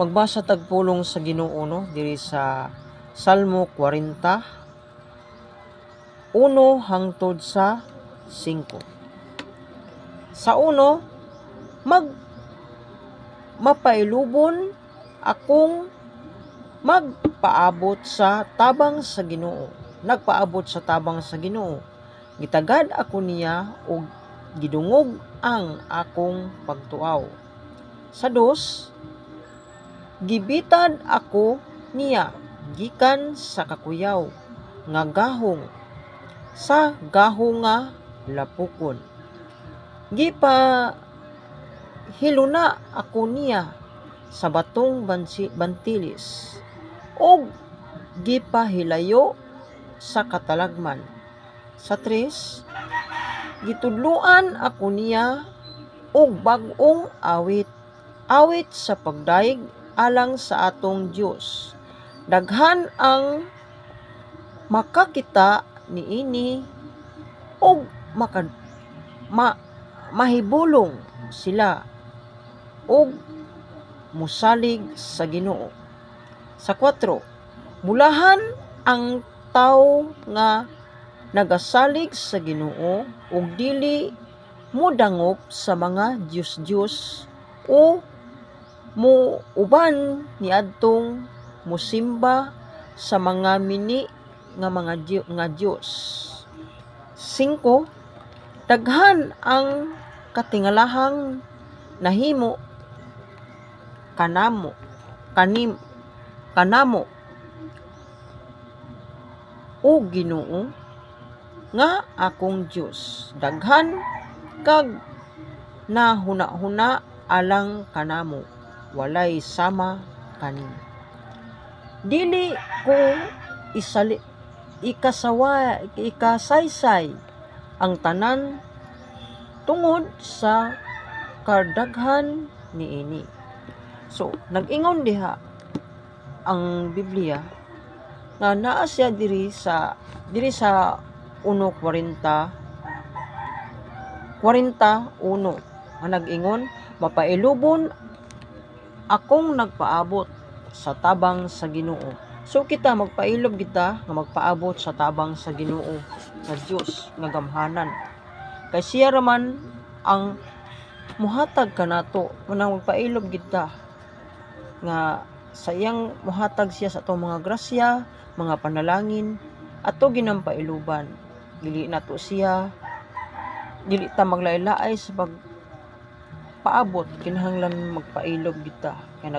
Magbasa tagpulong sa Ginoo no diri sa Salmo 40 1 hangtod sa 5. Sa 1, mapailubon akong magpaabot sa tabang sa Ginoo. Nagpaabot sa tabang sa Ginoo. Gitagad ako niya og gidungog ang akong pagtuaw. Sa 2, gibitad ako niya gikan sa kakuyaw nga gahong sa gahong nga lapukon. Hiluna ako niya sa batong bantilis ug gipahilayo sa katalagman. Sa 3, gitudloan ako niya og bag-ong awit sa pagdaig alang sa atong Dios. Daghan ang makakita niini og mahibulong sila og musalig sa Ginoo. Sa 4, mulahan ang tawo nga nagasalig sa Ginoo ug dili modangop sa mga Diyos o uban niadtong musimba sa mga mini nga Diyos. 5, daghan ang katingalahang nahimo kanamo o Ginoo nga akong Dios. Daghan kag nahuna-huna alang kanamo, walay sama kani. Dili ko ikasaysay ang tanan tungod sa kadaghan niini. So, nag-ingon diha ang Biblia nga naa siya diri sa 1:41 nga nag-ingon, mapailubon akong nagpaabot sa tabang sa Ginoo. So kita magpailob kita nga magpaabot sa tabang sa Ginoo sa Dios nga gamhanan. Kay siya raman ang muhatag kanato, manang magpailob kita nga sa iyang muhatag siya sa atong mga grasya, mga panalangin ato ginampailuban. Dili nato siya, dili ta maglaylay sa pagpaabot, kinahanglan magpailob kita. Kaya